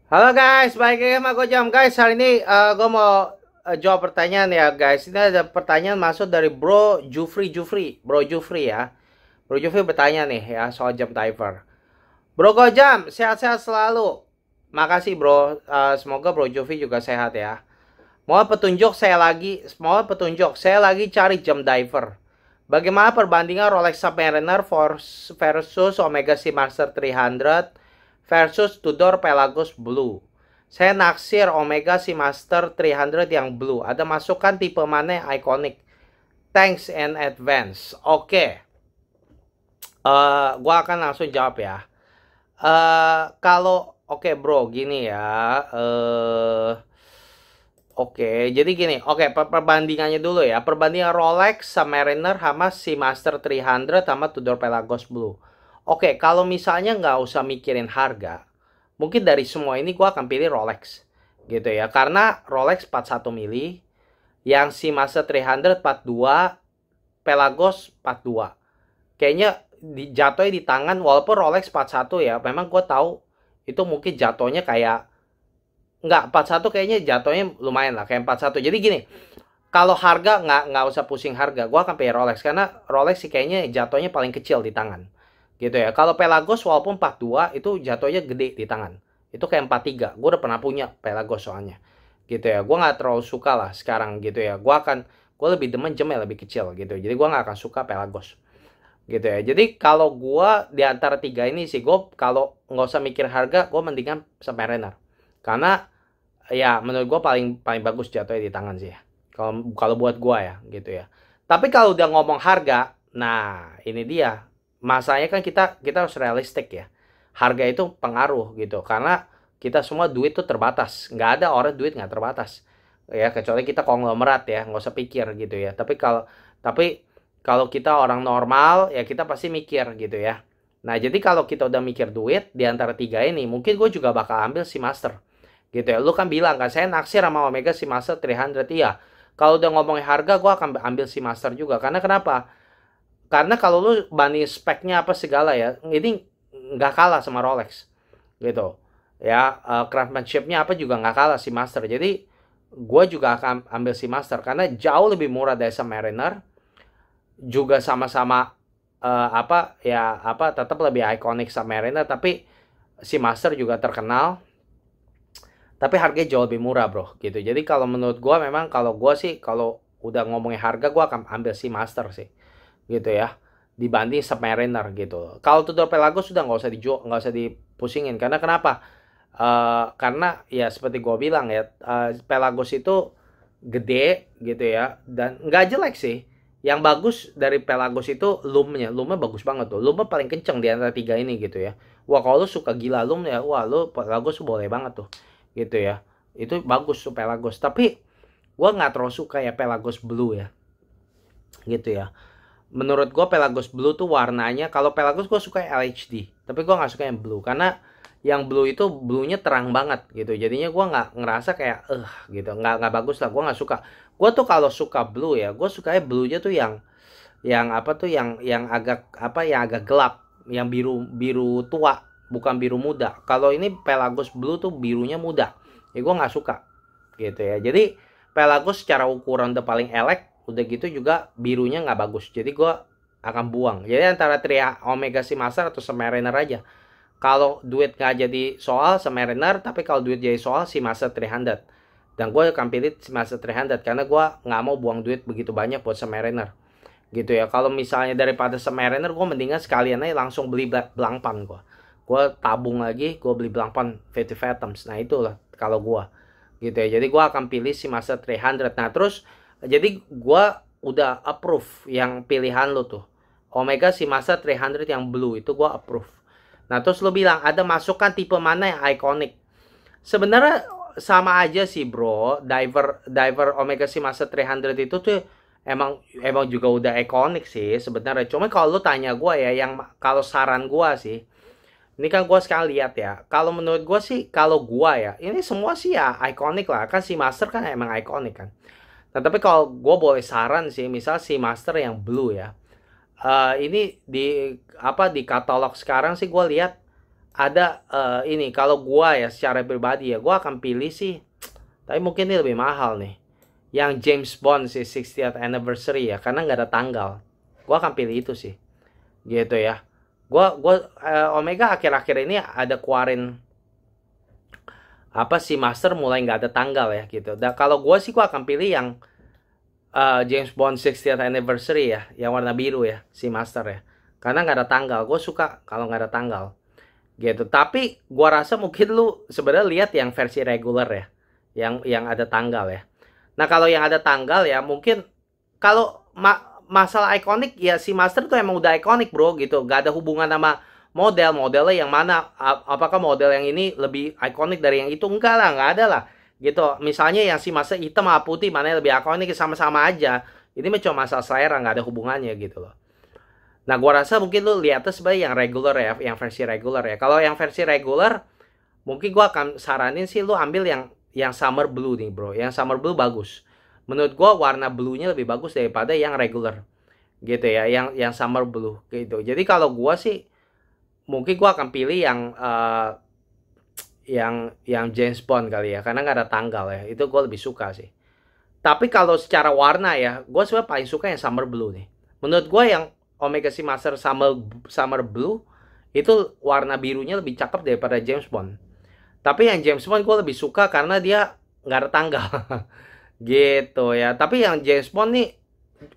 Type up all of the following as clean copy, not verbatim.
Halo guys, balik lagi sama Gojam guys. Hari ini gue mau jawab pertanyaan ya guys. Ini ada pertanyaan masuk dari Bro Jufri ya. Bro Jufri bertanya nih ya soal jam diver. Bro Gojam, sehat-sehat selalu. Makasih bro. Semoga Bro Jufri juga sehat ya. Mohon petunjuk. Saya lagi cari jam diver. Bagaimana perbandingan Rolex Submariner versus Omega Seamaster 300 versus Tudor Pelagos Blue? Saya naksir Omega Seamaster 300 yang blue. Ada masukan tipe mana yang ikonik? Thanks in advance. Oke. Gua akan langsung jawab ya. Kalau oke bro, gini ya. Oke, jadi gini. Oke, perbandingannya dulu ya. Perbandingan Rolex Submariner sama Seamaster 300 sama Tudor Pelagos Blue. Oke, kalau misalnya nggak usah mikirin harga, mungkin dari semua ini gue akan pilih Rolex. Gitu ya. Karena Rolex 41 mili, yang Seamaster 300 42, Pelagos 42. Kayaknya jatuhnya di tangan, walaupun Rolex 41 ya, memang gue tahu itu mungkin jatuhnya kayak nggak 41, kayaknya jatuhnya lumayan lah kayak 41. Jadi gini, kalau harga nggak usah pusing harga, gue akan pilih Rolex karena Rolex sih kayaknya jatuhnya paling kecil di tangan gitu ya. Kalau Pelagos walaupun 42 itu jatuhnya gede di tangan, itu kayak 43. Gue udah pernah punya Pelagos soalnya gitu ya. Gue nggak terlalu suka lah sekarang gitu ya. Gue lebih demen jamnya lebih kecil gitu, jadi gue nggak akan suka Pelagos gitu ya. Jadi kalau gue di antara tiga ini sih, gue kalau nggak usah mikir harga, gue mendingan Submariner. Karena ya menurut gue paling paling bagus jatuhnya di tangan sih ya. Kalau kalau buat gue ya gitu ya. Tapi kalau udah ngomong harga, nah ini dia. Masanya kan kita harus realistik ya. Harga itu pengaruh gitu. Karena kita semua duit tuh terbatas. Nggak ada orang duit nggak terbatas. Ya kecuali kita konglomerat ya, nggak usah pikir gitu ya. Tapi kalau kita orang normal ya kita pasti mikir gitu ya. Nah jadi kalau kita udah mikir duit di antara tiga ini, mungkin gue juga bakal ambil si master gitu ya. Lu kan bilang kan saya naksir sama Omega Seamaster 300. Iya, kalau udah ngomongin harga gue akan ambil si master juga. Karena kenapa? Karena kalau lu banding speknya apa segala ya, ini nggak kalah sama Rolex gitu ya. Craftsmanshipnya apa juga nggak kalah si master. Jadi gue juga akan ambil si master karena jauh lebih murah dari Submariner, juga sama-sama tetap lebih ikonik Submariner, tapi si master juga terkenal, tapi harganya jauh lebih murah bro gitu. Jadi kalau menurut gue, memang kalau gue sih kalau udah ngomongin harga, gue akan ambil si master sih gitu ya, dibanding Submariner gitu. Kalau Tudor Pelagos sudah nggak usah dijual, nggak usah dipusingin. Karena kenapa? Karena ya seperti gue bilang ya, Pelagos itu gede gitu ya, dan nggak jelek sih. Yang bagus dari Pelagos itu lumnya bagus banget tuh. Lumnya paling kenceng di antara tiga ini gitu ya. Wah kalau lu suka gila lum ya, wah lu Pelagos boleh banget tuh gitu ya. Itu bagus tuh Pelagos. Tapi gue nggak terlalu suka ya Pelagos Blue ya gitu ya. Menurut gue Pelagos Blue tuh warnanya, kalau Pelagos gue suka LHD, tapi gue nggak suka yang blue karena yang blue itu bluenya terang banget gitu. Jadinya gue nggak ngerasa kayak gitu, nggak bagus lah. Gue nggak suka. Gue tuh kalau suka blue ya, gue sukanya bluenya tuh yang apa tuh, yang agak apa, yang agak gelap, yang biru biru tua, bukan biru muda. Kalau ini Pelagos Blue tuh birunya muda, ya gue nggak suka gitu ya. Jadi Pelagos secara ukuran udah paling elek, udah gitu juga birunya nggak bagus, jadi gue akan buang. Jadi antara Tria Omega Seamaster atau Submariner aja. Kalau duit nggak jadi soal Submariner, tapi kalau duit jadi soal Seamaster 300. Dan gue akan pilih Seamaster 300 karena gue nggak mau buang duit begitu banyak buat Submariner gitu ya. Kalau misalnya daripada Submariner, gue mendingan sekalian aja langsung beli Blancpain. Gue tabung lagi, gue beli Blancpain 50 Fathoms. Nah itulah kalau gue gitu ya. Jadi gue akan pilih si Master 300. Nah terus jadi gue udah approve yang pilihan lo tuh, Omega si Master 300 yang blue itu gue approve. Nah terus lo bilang ada masukan tipe mana yang ikonik. Sebenarnya sama aja sih bro. Diver Omega si Master 300 itu tuh emang juga udah ikonik sih sebenarnya. Cuma kalau lu tanya gue ya, yang kalau saran gue sih, ini kan gue sekarang lihat ya. Kalau menurut gue sih, kalau gue ya, ini semua sih ya ikonik lah. Kan si Master kan emang ikonik kan. Nah tapi kalau gue boleh saran sih, misal si Master yang blue ya. Ini di katalog sekarang sih gue lihat ada ini, kalau gua ya secara pribadi ya, gua akan pilih sih, tapi mungkin ini lebih mahal nih. Yang James Bond sih 60th anniversary ya, karena nggak ada tanggal. Gua akan pilih itu sih. Gitu ya. Gua Omega akhir-akhir ini ada keluarin apa sih Master mulai nggak ada tanggal ya gitu. Dan kalau gua sih gua akan pilih yang James Bond 60th anniversary ya, yang warna biru ya, si Master ya. Karena nggak ada tanggal. Gue suka kalau nggak ada tanggal. Gitu. Tapi gua rasa mungkin lu sebenarnya lihat yang versi regular ya, yang ada tanggal ya. Nah, kalau yang ada tanggal ya mungkin kalau masalah ikonik ya, si Master tuh emang udah ikonik, bro, gitu. Gak ada hubungan sama modelnya yang mana, apakah model yang ini lebih ikonik dari yang itu, enggak lah, nggak ada lah gitu. Misalnya yang si Master hitam sama putih mana yang lebih ikonik, sama-sama aja. Ini cuma masalah selera, nggak ada hubungannya gitu loh. Nah, gua rasa mungkin lu lihatnya sebagai yang regular ya, yang versi regular ya. Kalau yang versi regular, mungkin gua akan saranin sih lu ambil yang summer blue nih, bro. Yang summer blue bagus. Menurut gua warna blue-nya lebih bagus daripada yang regular. Gitu ya, yang summer blue gitu. Jadi kalau gua sih mungkin gua akan pilih yang James Bond kali ya, karena nggak ada tanggal ya. Itu gua lebih suka sih. Tapi kalau secara warna ya, gua sebenarnya paling suka yang summer blue nih. Menurut gua yang Omega Seamaster Summer Blue itu warna birunya lebih cakep daripada James Bond. Tapi yang James Bond gue lebih suka karena dia nggak ada tanggal. Gitu ya. Tapi yang James Bond nih,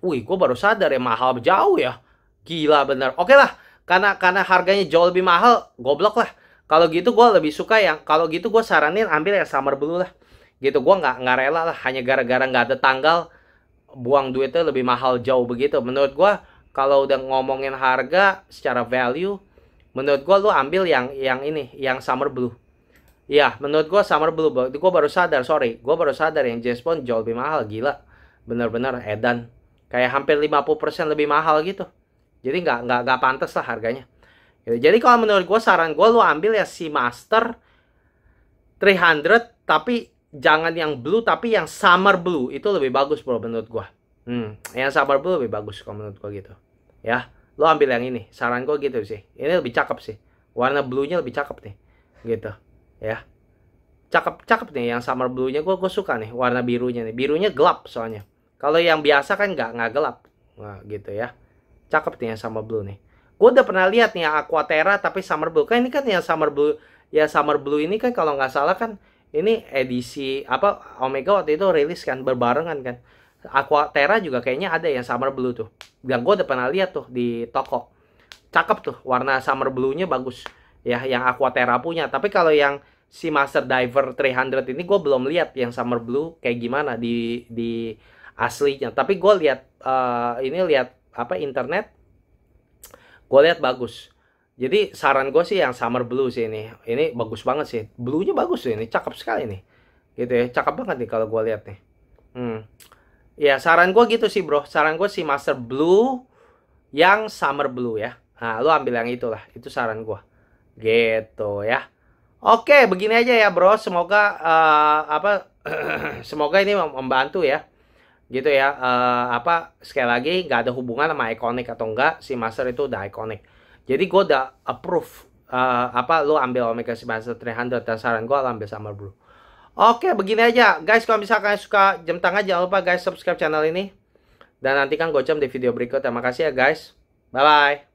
wih, gue baru sadar ya, mahal jauh ya. Gila bener. Oke lah, karena harganya jauh lebih mahal, goblok lah. Kalau gitu gue lebih suka kalau gitu gue saranin ambil yang Summer Blue lah. Gitu, gue nggak rela lah hanya gara-gara nggak ada tanggal buang duitnya lebih mahal jauh begitu. Menurut gue kalau udah ngomongin harga secara value, menurut gua lu ambil yang ini, yang Summer Blue. Iya, menurut gua Summer Blue. Gua baru sadar, sorry. Gua baru sadar yang James Bond jauh lebih mahal, gila. Bener-bener edan. Kayak hampir 50% lebih mahal gitu. Jadi nggak pantas lah harganya. Jadi kalau menurut gua, saran gua lu ambil ya si Master 300, tapi jangan yang blue, tapi yang Summer Blue. Itu lebih bagus, bro, menurut gua. Yang Summer Blue lebih bagus kalau menurut gua gitu. Ya, lo ambil yang ini. Saran gua gitu sih. Ini lebih cakep sih. Warna blue-nya lebih cakep nih. Gitu. Ya. Cakep nih yang Summer Blue-nya, gua suka nih warna birunya nih. Birunya gelap soalnya. Kalau yang biasa kan nggak gelap. Nah, gitu ya. Cakep nih yang Summer Blue nih. Gua udah pernah lihat nih yang Aquaterra tapi Summer Blue. Kan ini kan yang Summer Blue, ya Summer Blue ini kan kalau nggak salah kan ini edisi apa Omega waktu itu rilis kan berbarengan kan. Aquaterra juga kayaknya ada yang Summer Blue tuh. Dan gue udah pernah lihat tuh di toko. Cakep tuh, warna Summer Blue-nya bagus. Ya, yang Aquaterra punya. Tapi kalau yang si Master Diver 300 ini gue belum lihat yang Summer Blue kayak gimana di aslinya. Tapi gue lihat lihat apa internet. Gue lihat bagus. Jadi saran gue sih yang Summer Blue sih ini. Ini bagus banget sih. Blue-nya bagus sih ini, cakep sekali nih. Gitu ya, cakep banget nih kalau gue lihat nih. Ya, saran gue gitu sih, bro. Saran gue si Master Blue yang Summer Blue ya. Nah, lu ambil yang itulah. Itu saran gue. Gitu ya. Oke, begini aja ya, bro. Semoga semoga ini membantu ya. Gitu ya. Sekali lagi nggak ada hubungan sama ikonik atau enggak. Si Master itu udah ikonik. Jadi gue udah approve lu ambil Omega Seamaster 300 dan saran gue ambil Summer Blue. Oke, begini aja. Guys, kalau misalkan suka jam tangan, jangan lupa guys subscribe channel ini. Dan nantikan Gocam di video berikut. Terima kasih ya guys. Bye-bye.